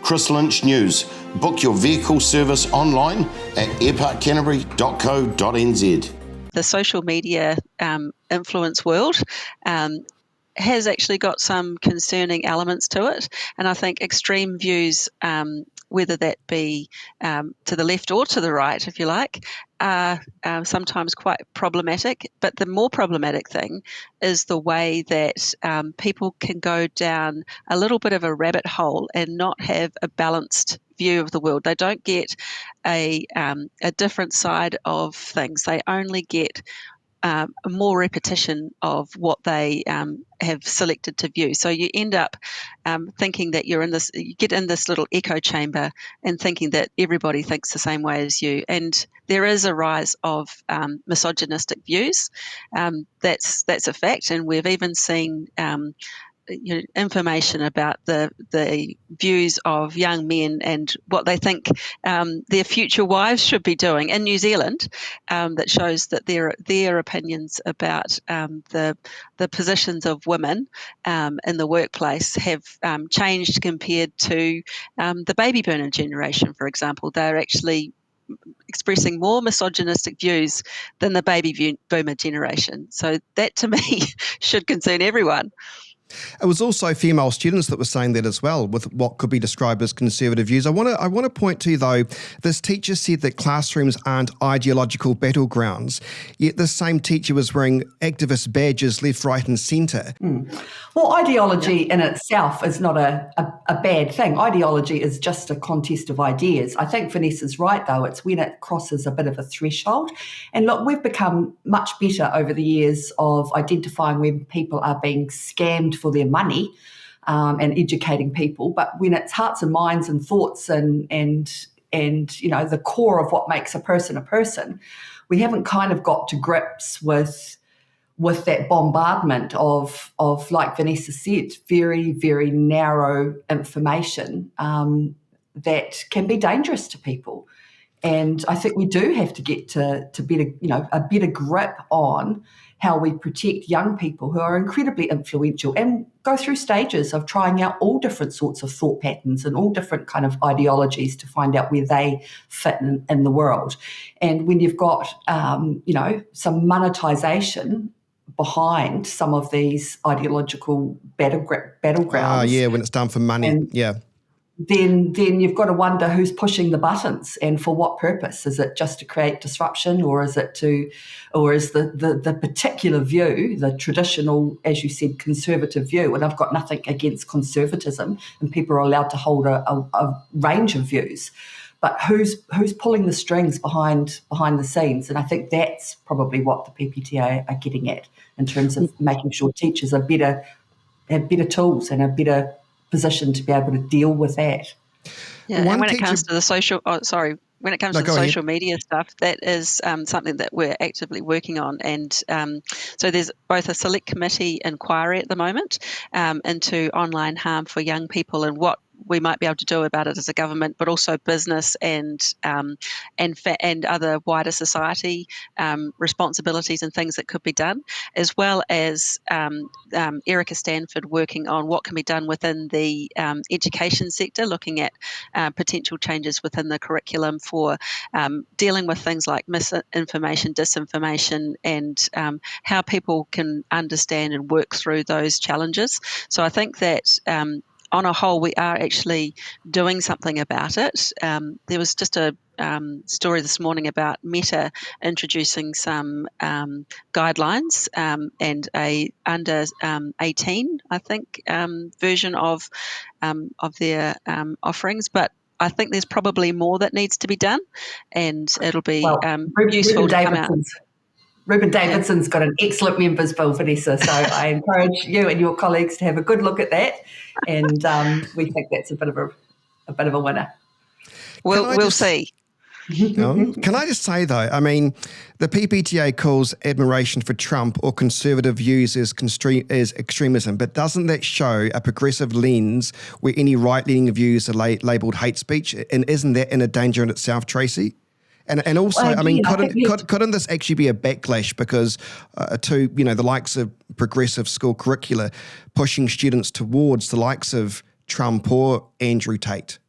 Chris Lynch News. Book your vehicle service online at airparkcanterbury.co.nz. The social media influence world has actually got some concerning elements to it, and I think extreme views, whether that be to the left or to the right, if you like, are sometimes quite problematic. But the more problematic thing is the way that people can go down a little bit of a rabbit hole and not have a balanced view of the world. They don't get a different side of things. They only get more repetition of what they have selected to view. So you end up thinking that you get in this little echo chamber and thinking that everybody thinks the same way as you. And there is a rise of misogynistic views. That's a fact. And we've even seen information about the views of young men and what they think their future wives should be doing in New Zealand, that shows that their opinions about the positions of women in the workplace have changed compared to the baby boomer generation, for example. They're actually expressing more misogynistic views than the baby boomer generation. So that, to me, should concern everyone. It was also female students that were saying that as well, with what could be described as conservative views. I want to point to, though, this teacher said that classrooms aren't ideological battlegrounds, yet this same teacher was wearing activist badges left, right and centre. Well, ideology in itself is not a bad thing. Ideology is just a contest of ideas. I think Vanessa's right, though. It's when it crosses a bit of a threshold. And look, we've become much better over the years of identifying when people are being scammed for their money and educating people. But when it's hearts and minds and thoughts and you know, the core of what makes a person, we haven't kind of got to grips with that bombardment of like Vanessa said, very, very narrow information that can be dangerous to people. And I think we do have to get to better, you know, a better grip on how we protect young people who are incredibly influential and go through stages of trying out all different sorts of thought patterns and all different kind of ideologies to find out where they fit in the world. And when you've got, you know, some monetization behind some of these ideological battlegrounds. When it's done for money, Then you've got to wonder who's pushing the buttons and for what purpose. Is it just to create disruption, or is the particular view, the traditional, as you said, conservative view? And I've got nothing against conservatism, and people are allowed to hold a range of views. But who's pulling the strings behind the scenes? And I think that's probably what the PPTA are getting at in terms of making sure teachers have better tools and a better position to be able to deal with that. Yeah, and when it comes to the social media stuff, that is something that we're actively working on. And so there's both a select committee inquiry at the moment into online harm for young people and what we might be able to do about it as a government, but also business and other wider society responsibilities and things that could be done, as well as Erica Stanford working on what can be done within the education sector, looking at potential changes within the curriculum for dealing with things like misinformation, disinformation, and how people can understand and work through those challenges. So I think that on a whole, we are actually doing something about it. There was just a story this morning about Meta introducing some guidelines and a under 18, I think, version of their offerings. But I think there's probably more that needs to be done, and it'll be useful to come out. Reuben Davidson's got an excellent members bill, Vanessa, so I encourage you and your colleagues to have a good look at that, and we think that's a bit of a winner. We'll see. Can I just say, though, I mean, the PPTA calls admiration for Trump or conservative views as extremism, but doesn't that show a progressive lens where any right-leaning views are labelled hate speech? And isn't that in a danger in itself, Tracy? And also, I mean, couldn't this actually be a backlash because to, you know, the likes of progressive school curricula pushing students towards the likes of Trump or Andrew Tate?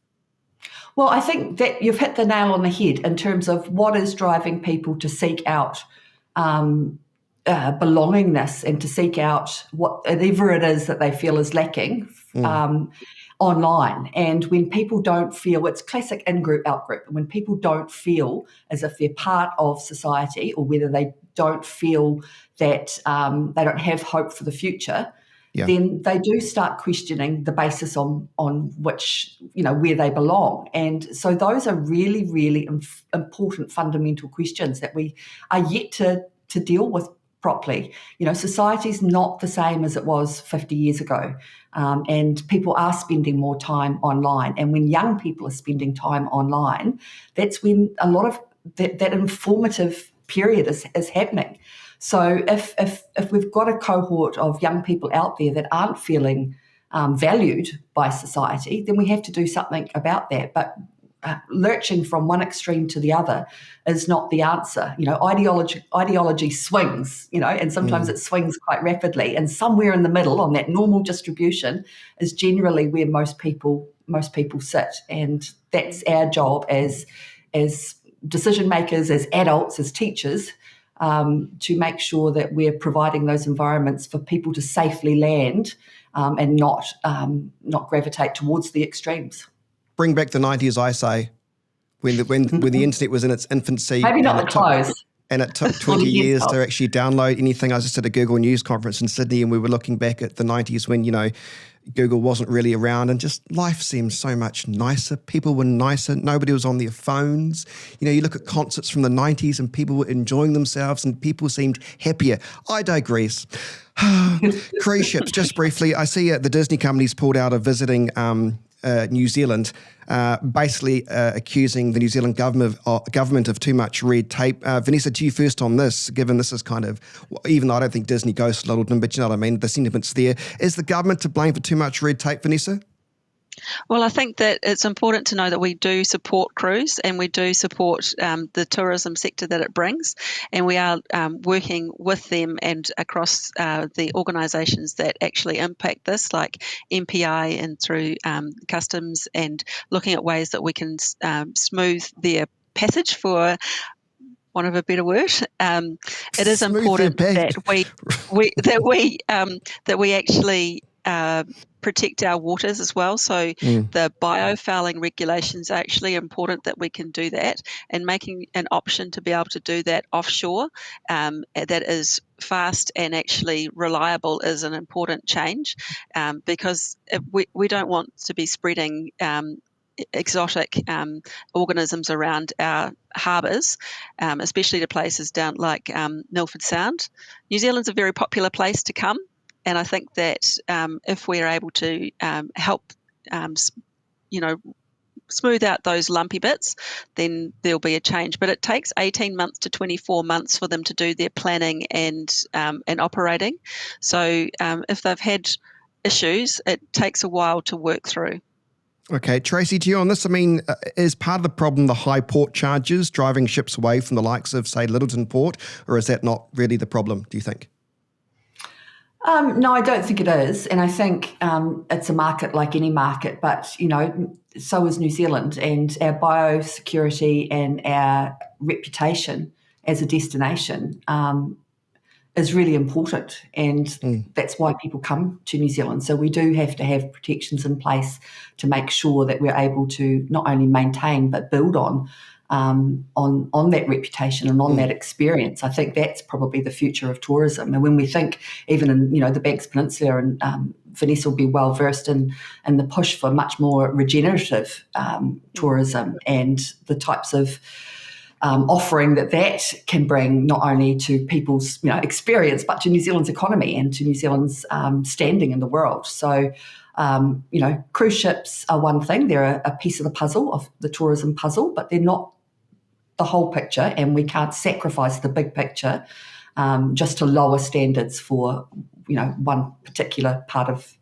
Well, I think that you've hit the nail on the head in terms of what is driving people to seek out belongingness and to seek out whatever it is that they feel is lacking online. And when people don't feel, it's classic in-group, out-group, when people don't feel as if they're part of society, or whether they don't feel that they don't have hope for the future, then they do start questioning the basis on which, where they belong. And so those are really, really important fundamental questions that we are yet to deal with properly. Society's not the same as it was 50 years ago. And people are spending more time online. And when young people are spending time online, that's when a lot of that informative period is happening. So if we've got a cohort of young people out there that aren't feeling valued by society, then we have to do something about that. But lurching from one extreme to the other is not the answer. Ideology swings, and sometimes it swings quite rapidly. And somewhere in the middle, on that normal distribution, is generally where most people sit. And that's our job as decision makers, as adults, as teachers, to make sure that we're providing those environments for people to safely land and not gravitate towards the extremes. Bring back the 90s, I say, when the internet was in its infancy. Maybe not the clothes. And it took 20 years to actually download anything. I was just at a Google News conference in Sydney, and we were looking back at the 90s when, Google wasn't really around, and just life seemed so much nicer. People were nicer. Nobody was on their phones. You look at concerts from the 90s and people were enjoying themselves and people seemed happier. I digress. Cruise ships, just briefly. I see the Disney company's pulled out of visiting New Zealand, basically accusing the New Zealand government of too much red tape. Vanessa, to you first on this, given this is kind of, even though I don't think Disney goes to Littleton, but you know what I mean, the sentiment's there. Is the government to blame for too much red tape, Vanessa? Well, I think that it's important to know that we do support cruise and we do support the tourism sector that it brings, and we are working with them and across the organisations that actually impact this, like MPI and through customs, and looking at ways that we can smooth their passage, for want of a better word. It is important that we actually protect our waters as well. So the biofouling regulations are actually important that we can do that, and making an option to be able to do that offshore that is fast and actually reliable is an important change, because we don't want to be spreading exotic organisms around our harbours, especially to places down like Milford Sound. New Zealand's a very popular place to come. And I think that if we're able to help, smooth out those lumpy bits, then there'll be a change. But it takes 18 months to 24 months for them to do their planning and operating. So if they've had issues, it takes a while to work through. Okay, Tracy, to you on this, I mean, is part of the problem the high port charges, driving ships away from the likes of, say, Littleton Port, or is that not really the problem, do you think? No, I don't think it is. And I think it's a market like any market, but, so is New Zealand, and our biosecurity and our reputation as a destination is really important. And that's why people come to New Zealand. So we do have to have protections in place to make sure that we're able to not only maintain, but build on that reputation and on that experience. I think that's probably the future of tourism. And when we think even in, the Banks Peninsula, and Vanessa will be well versed in the push for much more regenerative tourism and the types of offering that can bring not only to people's experience, but to New Zealand's economy and to New Zealand's standing in the world. So cruise ships are one thing. They're a piece of the puzzle, of the tourism puzzle, but they're not the whole picture, and we can't sacrifice the big picture just to lower standards for, one particular part of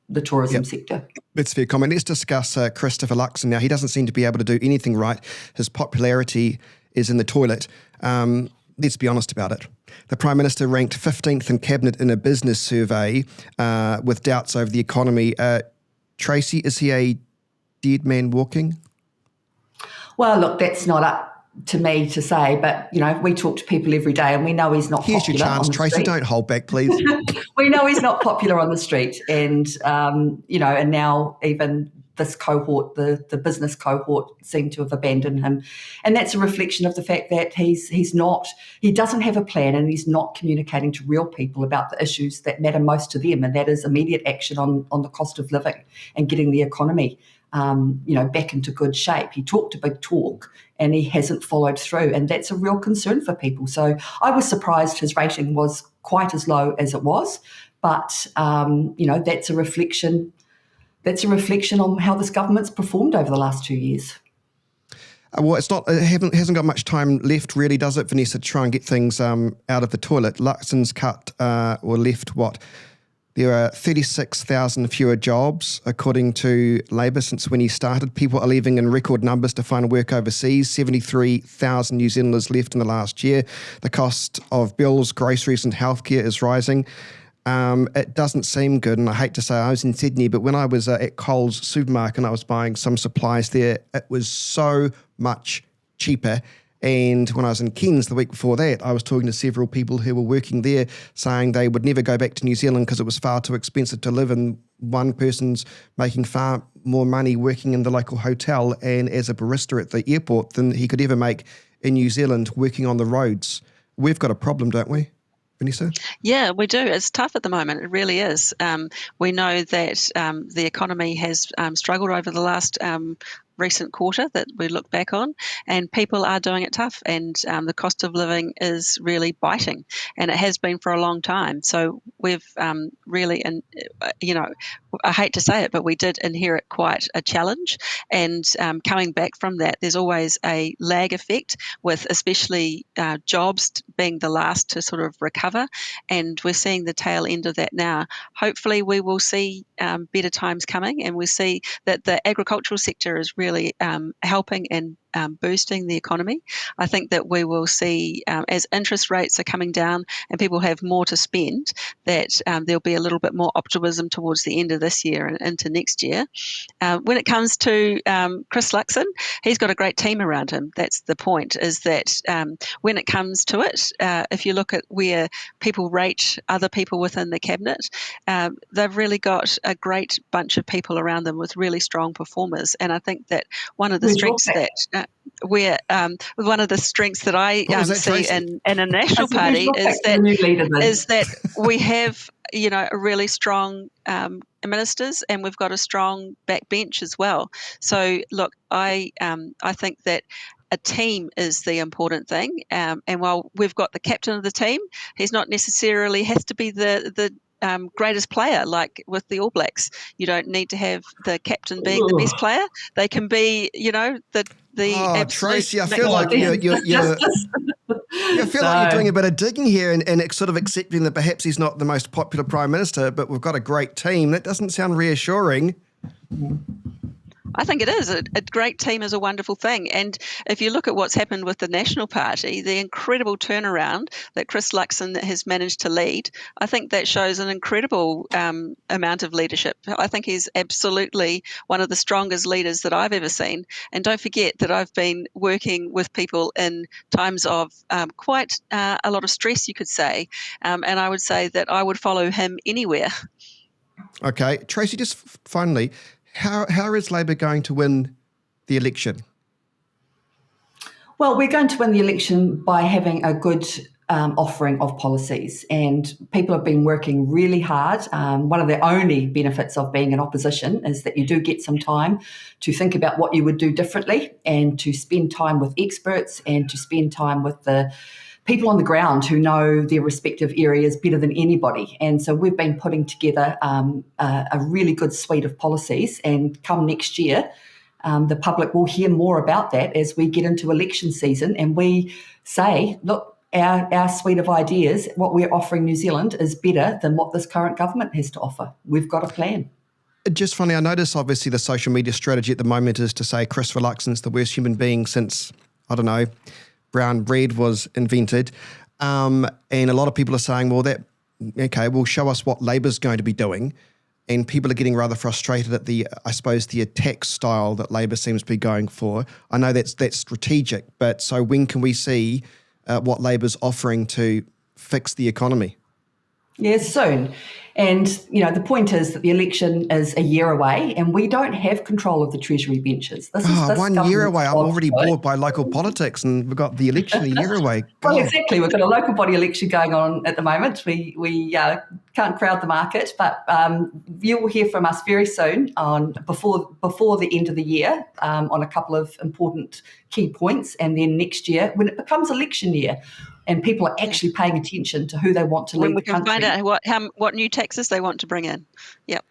the tourism sector. That's a fair comment. Let's discuss Christopher Luxon now. He doesn't seem to be able to do anything right. His popularity is in the toilet. Let's be honest about it. The Prime Minister ranked 15th in Cabinet in a business survey with doubts over the economy. Tracy, is he a dead man walking? Well, look, that's not up to me to say, but, we talk to people every day and we know he's not popular. Here's your chance, Tracy. Street. Don't hold back, please. We know he's not popular on the street. And, and now even this cohort, the business cohort, seem to have abandoned him. And that's a reflection of the fact that he doesn't have a plan, and he's not communicating to real people about the issues that matter most to them, and that is immediate action on the cost of living and getting the economy back into good shape. He talked a big talk and he hasn't followed through, and that's a real concern for people. So I was surprised his rating was quite as low as it was, but that's a reflection on how this government's performed over the last 2 years. Well, it hasn't got much time left, really, does it, Vanessa, to try and get things out of the toilet? Luxon's cut or left what? There are 36,000 fewer jobs, according to Labour, since when he started. People are leaving in record numbers to find work overseas. 73,000 New Zealanders left in the last year. The cost of bills, groceries and healthcare is rising. It doesn't seem good, and I hate to say I was in Sydney, but when I was at Coles supermarket and I was buying some supplies there, it was so much cheaper. And when I was in Cairns the week before that, I was talking to several people who were working there saying they would never go back to New Zealand because it was far too expensive to live, and one person's making far more money working in the local hotel and as a barista at the airport than he could ever make in New Zealand working on the roads. We've got a problem, don't we, Vanessa? Yeah, we do. It's tough at the moment. It really is. We know that the economy has struggled over the last recent quarter that we look back on, and people are doing it tough, and the cost of living is really biting, and it has been for a long time. So we've really, and I hate to say it, but we did inherit quite a challenge, and coming back from that, there's always a lag effect with especially jobs being the last to sort of recover, and we're seeing the tail end of that now. Hopefully we will see better times coming, and we see that the agricultural sector is really helping and boosting the economy. I think that we will see, as interest rates are coming down and people have more to spend, that there'll be a little bit more optimism towards the end of this year and into next year. When it comes to Chris Luxon, he's got a great team around him. That's the point, is that when it comes to it, if you look at where people rate other people within the cabinet, they've really got a great bunch of people around them with really strong performers. And I think that one of the strengths that I see in a national party is that we have a really strong ministers, and we've got a strong backbench as well. So look, I think that a team is the important thing, and while we've got the captain of the team, he's not necessarily has to be the greatest player. Like with the All Blacks, you don't need to have the captain being the best player. They can be, the absolute. Tracy, I feel like you're doing a bit of digging here and sort of accepting that perhaps he's not the most popular Prime Minister, but we've got a great team. That doesn't sound reassuring. I think it is. A great team is a wonderful thing. And if you look at what's happened with the National Party, the incredible turnaround that Chris Luxon has managed to lead, I think that shows an incredible amount of leadership. I think he's absolutely one of the strongest leaders that I've ever seen. And don't forget that I've been working with people in times of quite a lot of stress, you could say. And I would say that I would follow him anywhere. Okay. Tracy, just finally, How is Labour going to win the election? Well, we're going to win the election by having a good offering of policies, and people have been working really hard. One of the only benefits of being in opposition is that you do get some time to think about what you would do differently, and to spend time with experts, and to spend time with the people on the ground who know their respective areas better than anybody. And so we've been putting together a really good suite of policies, and come next year, the public will hear more about that as we get into election season, and we say, look, our suite of ideas, what we're offering New Zealand, is better than what this current government has to offer. We've got a plan. Just funny, I notice obviously the social media strategy at the moment is to say Christopher Luxon's the worst human being since, I don't know, brown bread was invented. And a lot of people are saying, well, show us what Labour's going to be doing. and people are getting rather frustrated at the attack style that Labor seems to be going for. I know that's strategic, but so when can we see what Labor's offering to fix the economy? Yes, soon. And, the point is that the election is a year away and we don't have control of the Treasury benches. This is 1 year away. I'm already bored by local politics and we've got the election a year away. God. Well, exactly. We've got a local body election going on at the moment. We can't crowd the market, but you will hear from us very soon before the end of the year on a couple of important key points. And then next year, when it becomes election year, and people are actually paying attention to who they want to lead the country. When we can find out what new taxes they want to bring in. Yep.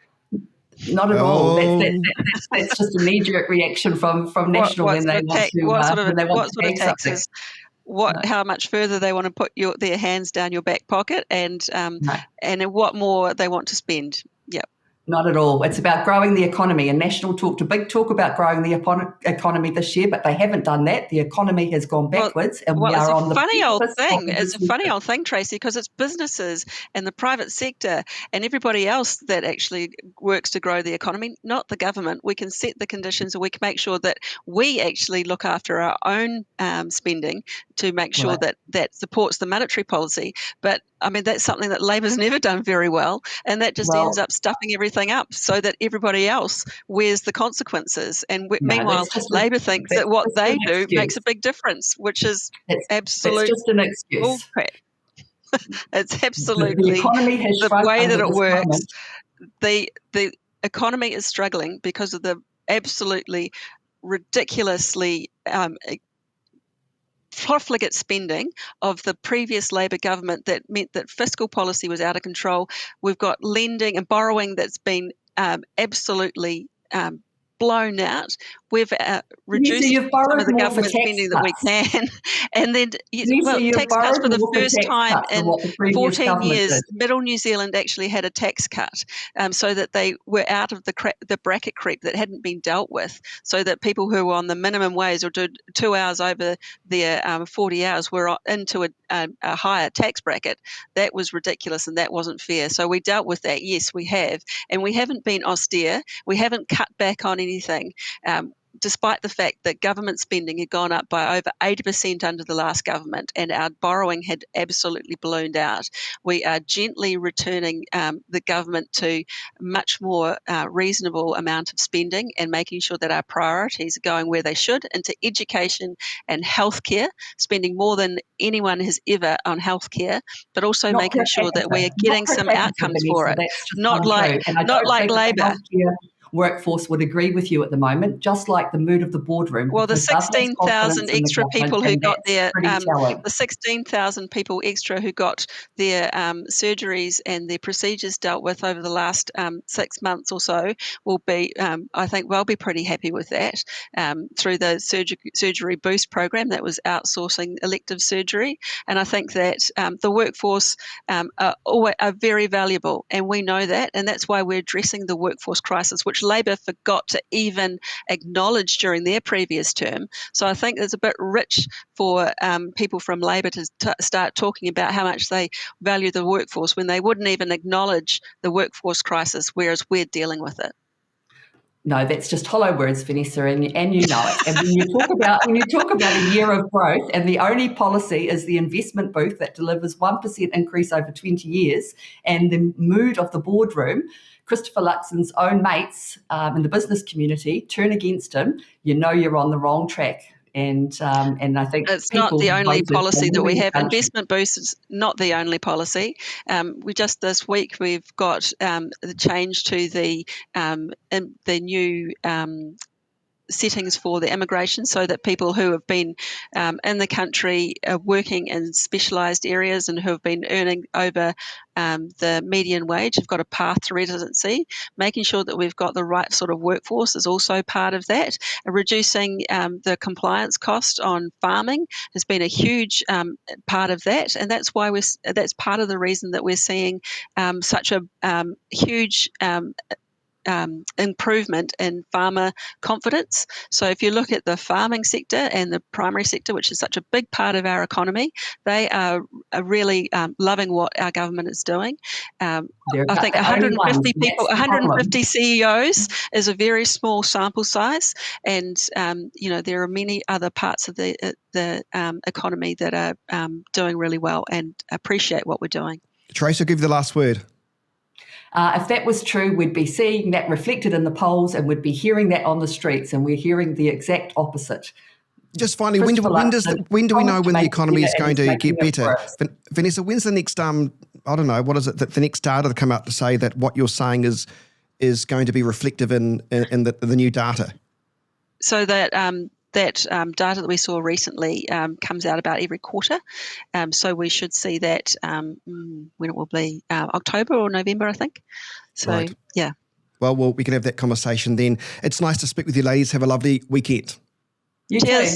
Not at all. That's just a knee-jerk reaction from National when they want to taxes. How much further they want to put their hands down your back pocket, and what more they want to spend. Yep. Not at all. It's about growing the economy. And National talked a big talk about growing the economy this year, but they haven't done that. The economy has gone backwards, and we are on the funny old thing. It's a funny old thing, Tracy, because it's businesses and the private sector and everybody else that actually works to grow the economy, not the government. We can set the conditions, and we can make sure that we actually look after our own spending to make sure that supports the monetary policy. But I mean, that's something that Labor's never done very well, and that just ends up stuffing everything up so that everybody else wears the consequences. And meanwhile, Labor thinks that what they do makes a big difference, which is absolute just an excuse. Bullcrap. It's absolutely the way that it works. The economy is struggling because of the absolutely ridiculously profligate spending of the previous Labor government that meant that fiscal policy was out of control. We've got lending and borrowing that's been absolutely blown out. We've reduced some of the government spending that we can. And then tax cuts for the first time in 14 years, Middle New Zealand actually had a tax cut so that they were out of the bracket creep that hadn't been dealt with, so that people who were on the minimum wage or did 2 hours over their 40 hours were into a higher tax bracket. That was ridiculous and that wasn't fair. So we dealt with that. Yes, we have. And we haven't been austere. We haven't cut back on anything. Despite the fact that government spending had gone up by over 80% under the last government and our borrowing had absolutely ballooned out, we are gently returning the government to much more reasonable amount of spending and making sure that our priorities are going where they should, into education and healthcare, spending more than anyone has ever on healthcare, but also making sure that we are getting some outcomes for it. Not like Labor. Workforce would agree with you at the moment, just like the mood of the boardroom. Well, the 16,000 extra people who got their surgeries and their procedures dealt with over the last 6 months or so will be, I think, we'll be pretty happy with that through the surgery boost program that was outsourcing elective surgery. And I think that the workforce are very valuable, and we know that, and that's why we're addressing the workforce crisis, which Labor forgot to even acknowledge during their previous term. So I think it's a bit rich for people from Labor to start talking about how much they value the workforce when they wouldn't even acknowledge the workforce crisis, whereas we're dealing with it. No, that's just hollow words, Vanessa, and you know it. And when you talk about a year of growth, and the only policy is the investment booth that delivers 1% increase over 20 years, and the mood of the boardroom, Christopher Luxon's own mates in the business community turn against him, you know you're on the wrong track. And I think it's not the only policy that we have. Investment boost is not the only policy. We just this week we've got the change to the new settings for the immigration, so that people who have been in the country working in specialised areas and who have been earning over the median wage have got a path to residency. Making sure that we've got the right sort of workforce is also part of that. Reducing the compliance cost on farming has been a huge part of that, and that's why that's part of the reason that we're seeing such a huge improvement in farmer confidence. So if you look at the farming sector and the primary sector, which is such a big part of our economy, they are really loving what our government is doing. I think 150 people, 150 CEOs is a very small sample size, and there are many other parts of the economy that are doing really well and appreciate what we're doing. Trace, I'll give you the last word. If that was true, we'd be seeing that reflected in the polls and we'd be hearing that on the streets, and we're hearing the exact opposite. Just finally, when do we know when the economy is going to get better? Vanessa, when's the next, I don't know, what is it, the next data to come out to say that what you're saying is going to be reflective in the new data? So that data that we saw recently comes out about every quarter. So we should see that when it will be October or November, I think. So, right. Yeah. Well, we can have that conversation then. It's nice to speak with you, ladies. Have a lovely weekend. You too.